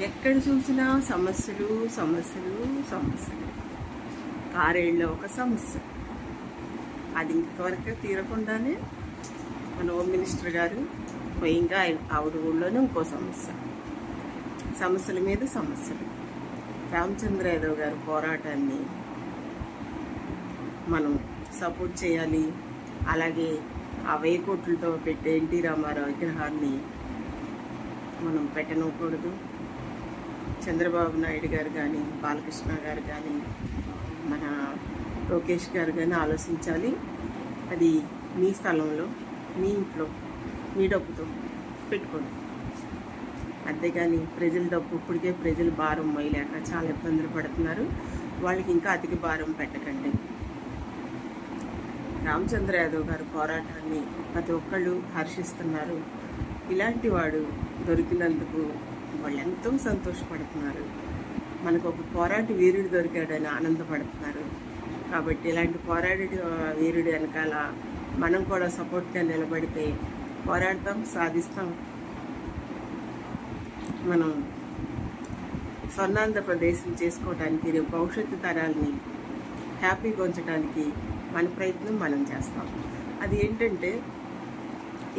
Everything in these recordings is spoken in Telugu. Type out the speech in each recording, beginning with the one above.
ఎక్కడ చూసినా సమస్యలు సమస్యలు సమస్యలు. కారేళ్ళలో ఒక సమస్య, అది ఇంతవరకు తీరకుండానే మన హోమ్ మినిస్టర్ గారు పోయింగా ఆవిడ ఊళ్ళోనే ఇంకో సమస్యల మీద సమస్యలు. రామచంద్ర యాదవ్ గారి పోరాటాన్ని మనం సపోర్ట్ చేయాలి. అలాగే ఆ 1000 కోట్లతో పెట్టే ఎన్టీ రామారావు విగ్రహాన్ని మనం పెట్టనకూడదు. చంద్రబాబు నాయుడు గారు కానీ, బాలకృష్ణ గారు కానీ, మన లోకేష్ గారు కానీ ఆలోచించాలి. అది మీ స్థలంలో, మీ ఇంట్లో, మీ డబ్బుతో పెట్టుకోండి. అంతేగాని ప్రజల డబ్బు ఇప్పటికే ప్రజలు భారం మోయలేక చాలా ఇబ్బందులు పడుతున్నారు. వాళ్ళకి ఇంకా అతికి భారం పెట్టకండి. రామచంద్ర యాదవ్ గారి పోరాటాన్ని ప్రతి ఒక్కళ్ళు హర్షిస్తున్నారు. ఇలాంటి వాడు దొరికినందుకు వాళ్ళు ఎంతో సంతోషపడుతున్నారు. మనకు ఒక పోరాట వీరుడు దొరికాడని ఆనందపడుతున్నారు. కాబట్టి ఇలాంటి పోరాట వీరుడు వెనకాల మనం కూడా సపోర్ట్గా నిలబడితే పోరాడతాం, సాధిస్తాం. మనం స్వర్ణాంధ్రప్రదేశం చేసుకోవడానికి, రేపు భవిష్యత్తు తరాలని హ్యాపీగా ఉంచడానికి మన ప్రయత్నం మనం చేస్తాం. అది ఏంటంటే,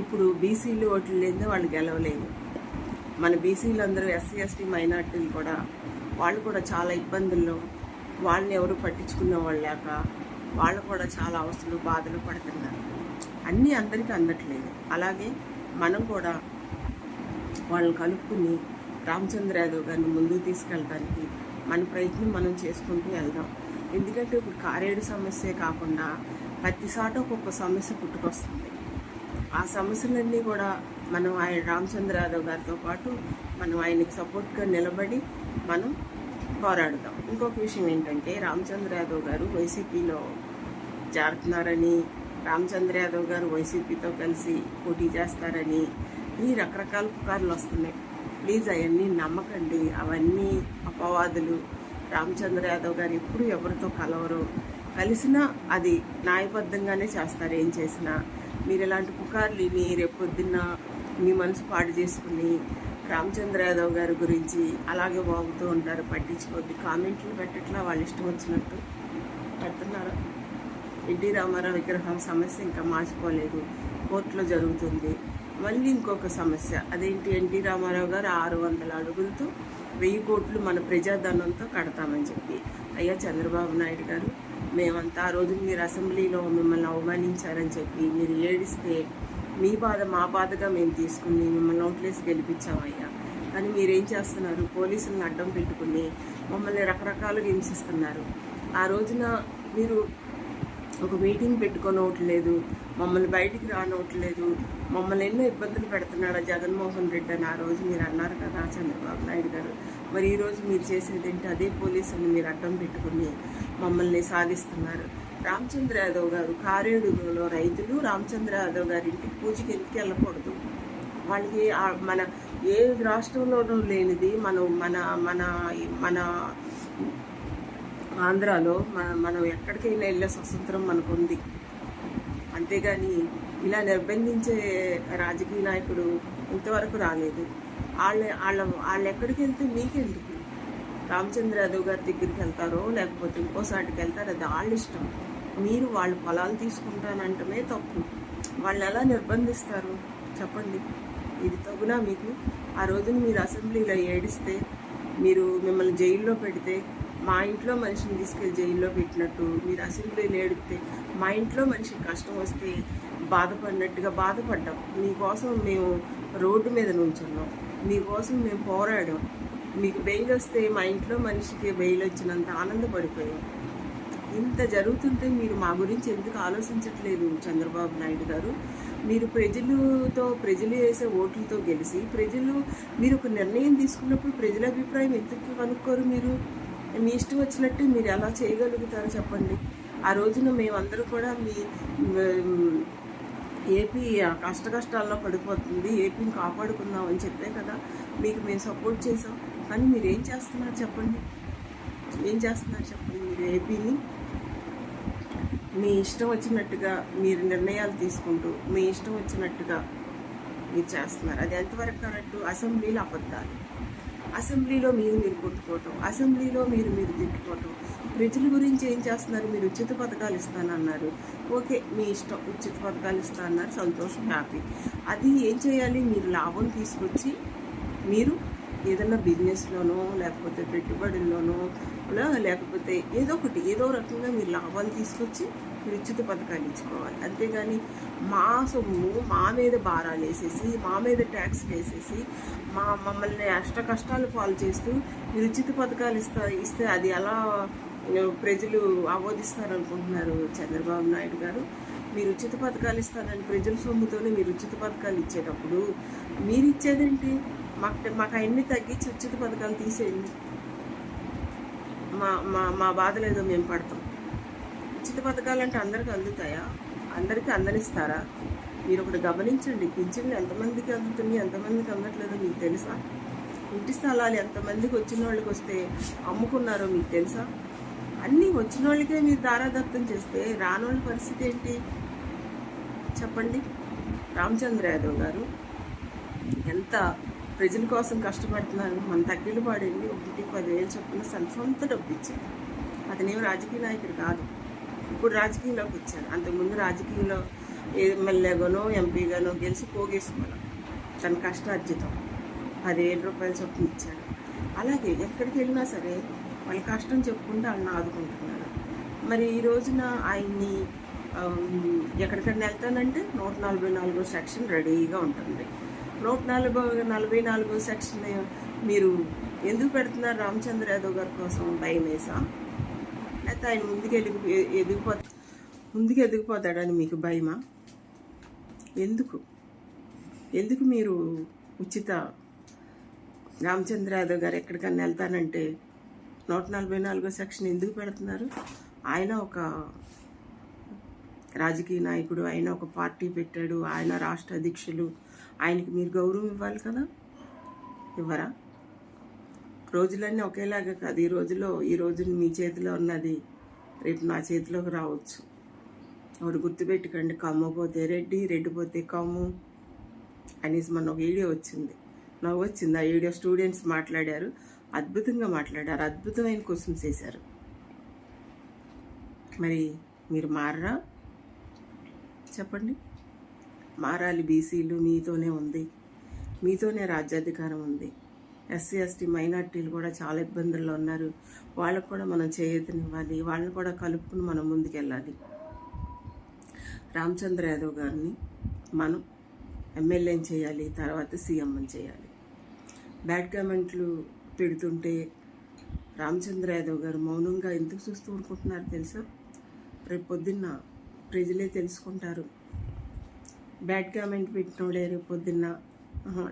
ఇప్పుడు బీసీలు ఓట్లు లేదే వాళ్ళు గెలవలేరు. మన బీసీలు అందరూ ఎస్సీ ఎస్టీ మైనార్టీలు కూడా వాళ్ళు కూడా చాలా ఇబ్బందుల్లో, వాళ్ళని ఎవరు పట్టించుకున్న వాళ్ళు లేక వాళ్ళు కూడా చాలా అవసరాలు బాధలు పడుతున్నారు. అన్నీ అందరికీ అందట్లేదు. అలాగే మనం కూడా వాళ్ళని కలుపుకుని రామచంద్ర యాదవ్ గారిని ముందుకు తీసుకెళ్ళడానికి మన ప్రయత్నం మనం చేసుకుంటూ వెళ్దాం. ఎందుకంటే ఇప్పుడు కారేడు సమస్యే కాకుండా ప్రతిసాట ఒక్కొక్క సమస్య పుట్టుకొస్తుంది. ఆ సమస్యలన్నీ కూడా మనం ఆయన రామచంద్ర యాదవ్ గారితో పాటు మనం ఆయనకి సపోర్ట్గా నిలబడి మనం పోరాడుదాం. ఇంకొక విషయం ఏంటంటే, రామచంద్ర యాదవ్ గారు వైసీపీలో జారుతున్నారని, రామచంద్ర యాదవ్ గారు వైసీపీతో కలిసి పోటీ చేస్తారని ఈ రకరకాల పుకార్లు వస్తున్నాయి. ప్లీజ్ అవన్నీ నమ్మకండి. అవన్నీ అపవాదులు. రామచంద్ర యాదవ్ గారు ఎప్పుడు ఎవరితో కలవరు. కలిసినా అది న్యాయబద్ధంగానే చేస్తారు. ఏం చేసినా మీరు ఇలాంటి పుకార్లు విని రేపొద్దున్న మీ మనసు పాడు చేసుకుని రామచంద్ర యాదవ్ గారి గురించి అలాగే వాగుతూ ఉంటారు. పట్టించుకోద్ది. కామెంట్లు పెట్టట్లా, వాళ్ళు ఇష్టం వచ్చినట్టు పెడుతున్నారు. ఎన్టీ రామారావు విగ్రహం సమస్య ఇంకా మార్చిపోలేదు, కోర్టులో జరుగుతుంది. మళ్ళీ ఇంకొక సమస్య, అదేంటి, ఎన్టీ రామారావు గారు 600 అడుగులతో 1000 కోట్లు మన ప్రజాధనంతో కడతామని చెప్పి. అయ్యా చంద్రబాబు నాయుడు గారు, మేమంతా ఆ రోజు మీరు అసెంబ్లీలో మిమ్మల్ని అవమానించారని చెప్పి మీరు ఏడిస్తే మీ బాధ మా బాధగా మేము తీసుకుని మిమ్మల్ని ఓట్లేసి గెలిపించామయ్యా. కానీ మీరేం చేస్తున్నారు? పోలీసులను అడ్డం పెట్టుకుని మమ్మల్ని రకరకాలుగా హింసిస్తున్నారు. ఆ రోజున మీరు ఒక మీటింగ్ పెట్టుకోనవట్లేదు, మమ్మల్ని బయటికి రానవట్లేదు, మమ్మల్ని ఎన్నో ఇబ్బందులు పెడుతున్నాడు జగన్మోహన్ రెడ్డి అని ఆ రోజు మీరు అన్నారు కదా చంద్రబాబు నాయుడు గారు. మరి ఈరోజు మీరు చేసేది ఏంటి? అదే పోలీసులను మీరు అడ్డం పెట్టుకుని మమ్మల్ని సాధిస్తున్నారు. రామచంద్ర యాదవ్ గారు, కారేడులో రైతులు రామచంద్ర యాదవ్ గారి ఇంటికి పూజకి ఎందుకు వెళ్ళకూడదు? వాళ్ళకి మన ఏ రాష్ట్రంలోనూ లేనిది మనం మన మన మన ఆంధ్రాలో మనం ఎక్కడికైనా వెళ్ళే స్వతంత్రం మనకు ఉంది. అంతేగాని ఇలా నిర్బంధించే రాజకీయ నాయకుడు ఇంతవరకు రాలేదు. వాళ్ళు ఎక్కడికి వెళ్తే మీకెందుకు? రామచంద్ర యాదవ్ గారి దగ్గరికి వెళ్తారో లేకపోతే ఇంకోసాటికి వెళ్తారో అది వాళ్ళ ఇష్టం. మీరు వాళ్ళ పొలాలు తీసుకుంటానంటమే తప్పు. వాళ్ళు ఎలా నిర్బంధిస్తారు చెప్పండి? ఇది తగునా మీకు? ఆ రోజున మీరు అసెంబ్లీలో ఏడిస్తే, మీరు మిమ్మల్ని జైల్లో పెడితే, మా ఇంట్లో మనిషిని తీసుకెళ్ళి జైల్లో పెట్టినట్టు మీరు అసెంబ్లీలో ఏడిస్తే, మా ఇంట్లో మనిషికి కష్టం వస్తే బాధపడినట్టుగా బాధపడ్డాం. మీకోసం మేము రోడ్డు మీద నుంచున్నాం, మీకోసం మేము పోరాడాం. మీకు బెయిల్ వస్తే మా ఇంట్లో మనిషికి బెయిల్ వచ్చినంత ఆనందపడిపోయాం. ఇంత జరుగుతుంటే మీరు మా గురించి ఎందుకు ఆలోచించట్లేదు చంద్రబాబు నాయుడు గారు? మీరు ప్రజలు వేసే ఓట్లతో గెలిచి మీరు ఒక నిర్ణయం తీసుకున్నప్పుడు ప్రజల అభిప్రాయం ఎందుకు కనుక్కోరు? మీరు మీ ఇష్టం వచ్చినట్టు మీరు ఎలా చేయగలుగుతారో చెప్పండి. ఆ రోజున మేమందరూ కూడా మీ ఏపీ కష్టాల్లో పడిపోతుంది, ఏపీని కాపాడుకుందాం అని చెప్పే కదా మీకు మేము సపోర్ట్ చేసాం. కానీ మీరు ఏం చేస్తున్నారు చెప్పండి? మీరు ఏపీని మీ ఇష్టం వచ్చినట్టుగా మీరు నిర్ణయాలు తీసుకుంటూ మీ ఇష్టం వచ్చినట్టుగా మీరు చేస్తున్నారు. అది ఎంతవరకు కరెక్ట్? అసెంబ్లీలో అబద్ధాలు, అసెంబ్లీలో మీరు కొట్టుకోవటం, అసెంబ్లీలో మీరు తిట్టుకోవటం. ప్రజల గురించి ఏం చేస్తున్నారు? మీరు ఉచిత పథకాలు ఇస్తానన్నారు. ఓకే, మీ ఇష్టం, ఉచిత పథకాలు ఇస్తా అన్నారు, సంతోషం, హ్యాపీ. అది ఏం చేయాలి? మీరు లాభం తీసుకొచ్చి మీరు ఏదన్నా బిజినెస్లోనో లేకపోతే పెట్టుబడుల్లోనో లేకపోతే ఏదో రకంగా మీరు లాభాలు తీసుకొచ్చి మీరు ఉచిత పథకాలు ఇచ్చుకోవాలి. అంతేగాని మా సొమ్ము మా మీద భారాలు వేసేసి, మా మీద ట్యాక్స్లు వేసేసి, మమ్మల్ని కష్టాలు పాలు చేస్తూ మీరు ఉచిత పథకాలు ఇస్తే అది ఎలా ప్రజలు ఆమోదిస్తారనుకుంటున్నారు చంద్రబాబు నాయుడు గారు? మీరు ఉచిత పథకాలు ఇస్తారని ప్రజల సొమ్ముతోనే మీరు ఉచిత పథకాలు ఇచ్చేటప్పుడు మీరు ఇచ్చేదేంటి? మాకు అవన్నీ తగ్గించి ఉచిత పథకాలు తీసేయండి. మా బాధలు ఏదో మేము పడతాం. ఉచిత పథకాలు అంటే అందరికీ అందుతాయా? అందరికీ అందనిస్తారా? మీరు ఒకటి గమనించండి, పింఛన్లు ఎంతమందికి అందుతున్నాయి, ఎంతమందికి అందట్లేదో మీకు తెలుసా? ఇంటి స్థలాలు ఎంతమందికి వచ్చిన వాళ్ళకి వస్తే అమ్ముకున్నారో మీకు తెలుసా? అన్నీ వచ్చిన వాళ్ళకే మీరు దారాదత్తం చేస్తే రానోళ్ళ పరిస్థితి ఏంటి చెప్పండి? రామచంద్ర యాదవ్ గారు ఎంత ప్రజల కోసం కష్టపడుతున్నారు. మన తగ్గిలు పాడింది 10,000 చొప్పున సొంత డబ్బు ఇచ్చారు. అతనేమో రాజకీయ నాయకుడు కాదు, ఇప్పుడు రాజకీయంలోకి వచ్చారు. అంతకుముందు రాజకీయంలో ఎమ్మెల్యేగానో ఎంపీగానో గెలిచి పోగేసుకోవాలి. తన కష్టార్జితం 10,000 రూపాయల చొప్పున ఇచ్చారు. అలాగే ఎక్కడికి వెళ్ళినా సరే వాళ్ళ కష్టం చెప్పుకుంటూ వాళ్ళని ఆదుకుంటున్నారు. మరి ఈ రోజున ఆయన్ని ఎక్కడికన్నా వెళ్తానంటే 144 సెక్షన్ రెడీగా ఉంటుంది. 144 సెక్షన్ మీరు ఎందుకు పెడుతున్నారు? రామచంద్ర యాదవ్ గారి కోసం భయం వేసా? లేకపోతే ఆయన ముందుకు ఎదిగిపోతాడని మీకు భయమా? ఎందుకు మీరు ఉచిత రామచంద్ర యాదవ్ గారు ఎక్కడికన్నా వెళ్తానంటే 144 సెక్షన్ ఎందుకు పెడుతున్నారు? ఆయన ఒక రాజకీయ నాయకుడు, ఆయన ఒక పార్టీ పెట్టాడు, ఆయన రాష్ట్ర అధ్యక్షులు, ఆయనకి మీరు గౌరవం ఇవ్వాలి కదా, ఇవ్వరా? రోజులన్నీ ఒకేలాగా కాదు. ఈ రోజు మీ చేతిలో ఉన్నది రేపు నా చేతిలోకి రావచ్చు. ఒకటి గుర్తుపెట్టుకోండి, కమ్మ పోతే రెడ్డి పోతే కమ్ము అనేసి మన ఒక వీడియో వచ్చింది, నవ్వు వచ్చింది. ఆ వీడియో స్టూడెంట్స్ మాట్లాడారు, అద్భుతంగా మాట్లాడారు, అద్భుతమైన క్వశ్చన్స్ వేశారు. మరి మీరు మారరా? చెప్పండి. మారాలి. బీసీలు మీతోనే ఉంది, మీతోనే రాజ్యాధికారం ఉంది. ఎస్సీ ఎస్టీ మైనార్టీలు కూడా చాలా ఇబ్బందుల్లో ఉన్నారు. వాళ్ళకు కూడా మనం చేయూతనివ్వాలి, వాళ్ళని కూడా కలుపుకుని మనం ముందుకెళ్ళాలి. రామచంద్ర యాదవ్ గారిని మనం ఎమ్మెల్యేని చేయాలి, తర్వాత సీఎంని చేయాలి. బ్యాడ్ కామెంట్లు పెడుతుంటే రామచంద్ర యాదవ్ గారు మౌనంగా ఎందుకు చూస్తూ ఊరుకుంటున్నారు తెలుసా? రేపు పొద్దున్న ప్రజలే తెలుసుకుంటారు. బ్యాడ్ కామెంట్ పెట్టినోడే రేపు పొద్దున్న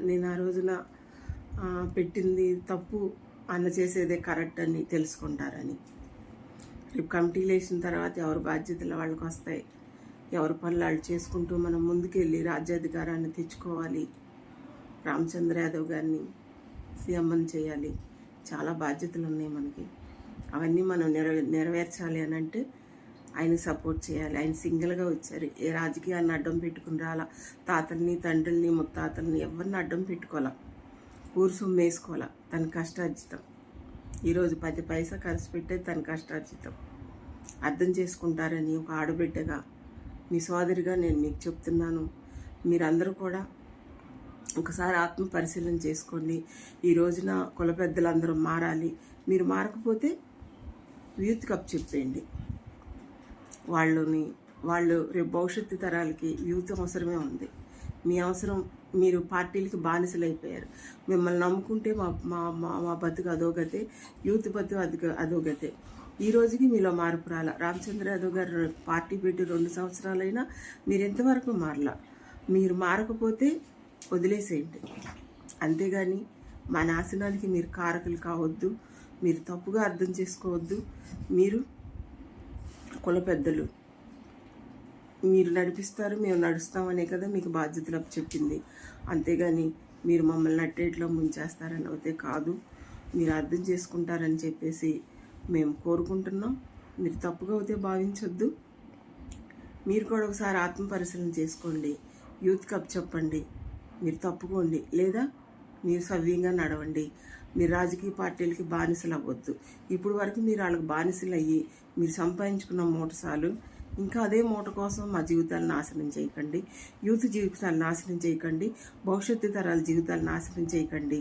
నేను ఆ రోజున పెట్టింది తప్పు, అన్న చేసేదే కరెక్ట్ అని తెలుసుకుంటారని. రేపు కమిటీలు వేసిన తర్వాత ఎవరి బాధ్యతలు వాళ్ళకి వస్తాయి. ఎవరి పనులు వాళ్ళు చేసుకుంటూ మనం ముందుకెళ్ళి రాజ్యాధికారాన్ని తెచ్చుకోవాలి. రామచంద్ర యాదవ్ గారిని సీఎంని చేయాలి. చాలా బాధ్యతలు ఉన్నాయి మనకి. అవన్నీ మనం నెరవేర్చాలి అని అంటే ఆయన సపోర్ట్ చేయాలి. ఆయన సింగిల్గా వచ్చారు, ఏ రాజకీయాన్ని అడ్డం పెట్టుకుని రాలా. తాతల్ని, తండ్రుల్ని, ముత్తాతల్ని ఎవరిని అడ్డం పెట్టుకోవాలా, ఊరు సొమ్ము వేసుకోవాలా. తన కష్టార్జితం ఈరోజు 10 పైసా ఖర్చు పెట్టేది తన కష్టార్జితం. అర్థం చేసుకుంటారని ఒక ఆడబిడ్డగా, మీ సోదరిగా నేను మీకు చెప్తున్నాను. మీరందరూ కూడా ఒకసారి ఆత్మ పరిశీలన చేసుకోండి. ఈ రోజున కుల పెద్దలందరూ మారాలి. మీరు మారకపోతే యూత్ కప్ చెప్పేయండి. వాళ్ళు రేపు భవిష్యత్తు తరాలకి యూత్ అవసరమే ఉంది. మీ అవసరం, మీరు పార్టీలకి బానిసలు అయిపోయారు. మిమ్మల్ని నమ్ముకుంటే మా బతుకు అదోగతే, యూత్ బతుకు అదోగతే. ఈ రోజుకి మీలో మార్పు రాల. రామచంద్ర యాదవ్ గారు పార్టీ పెట్టి 2 సంవత్సరాలైనా మీరు ఎంతవరకు మారలా. మీరు మారకపోతే వదిలేసేయండి. అంతేగాని మా నాశనానికి మీరు కారకులు కావద్దు. మీరు తప్పుగా అర్థం చేసుకోవద్దు. మీరు కుల పెద్దలు, మీరు నడిపిస్తారు, మేము నడుస్తామనే కదా మీకు బాధ్యతలు చెప్పింది. అంతేగాని మీరు మమ్మల్ని అట్టేట్లో ముంచేస్తారని అయితే కాదు. మీరు అర్థం చేసుకుంటారని చెప్పేసి మేము కోరుకుంటున్నాం. మీరు తప్పుగా అయితే భావించొద్దు. మీరు కూడా ఒకసారి ఆత్మ పరిశీలన చేసుకోండి. యూత్ కప్ చెప్పండి. మీరు తప్పుకోండి, లేదా మీరు సవ్యంగా నడవండి. మీరు రాజకీయ పార్టీలకి బానిసలు అవ్వద్దు. ఇప్పుడు వరకు మీరు వాళ్ళకి బానిసలు అయ్యి మీరు సంపాదించుకున్న మూట చాలు. ఇంకా అదే మూట కోసం మా జీవితాలు నాశనం చేయకండి, యూత్ జీవితాలు నాశనం చేయకండి, భవిష్యత్తు తరాల జీవితాలు నాశనం చేయకండి.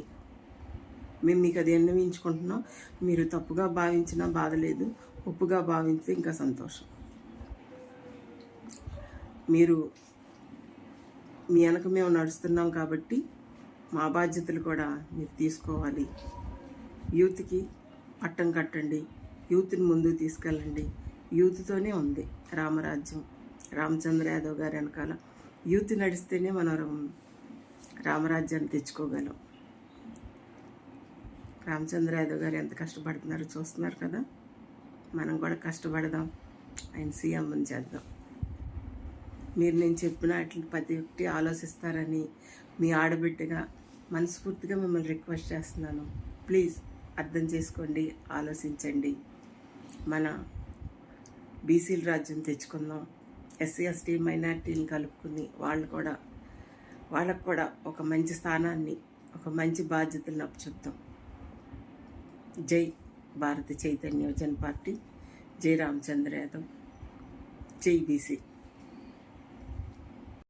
మేము మీకు అది విన్నవించుకుంటున్నాం. మీరు తప్పుగా భావించినా బాధ లేదు, ఒప్పుగా భావించితే ఇంకా సంతోషం. మీరు మీ వెనక మేము నడుస్తున్నాం కాబట్టి మా బాధ్యతలు కూడా మీరు తీసుకోవాలి. యూత్కి పట్టం కట్టండి, యూత్ని ముందుకు తీసుకెళ్ళండి. యూత్తోనే ఉంది రామరాజ్యం. రామచంద్ర యాదవ్ గారి వెనకాల యూత్ నడిస్తేనే మనం రామరాజ్యాన్ని తెచ్చుకోగలం. రామచంద్ర యాదవ్ గారు ఎంత కష్టపడుతున్నారో చూస్తున్నారు కదా. మనం కూడా కష్టపడదాం, ఆయన సీఎంని చేద్దాం. మీరు నేను చెప్పిన ప్రతి ఒక్కటి ఆలోచిస్తారని మీ ఆడబిడ్డగా మనస్ఫూర్తిగా మిమ్మల్ని రిక్వెస్ట్ చేస్తున్నాను. ప్లీజ్ అర్థం చేసుకోండి, ఆలోచించండి. మన బీసీల రాజ్యం తెచ్చుకుందాం. ఎస్సీ ఎస్టీ మైనార్టీని కలుపుకుని వాళ్ళకు కూడా ఒక మంచి స్థానాన్ని, ఒక మంచి బాధ్యతలను అప్పచెప్తాం. జై భారత చైతన్య యువజన పార్టీ, జై రామచంద్ర యాదవ్, జై బీసీ.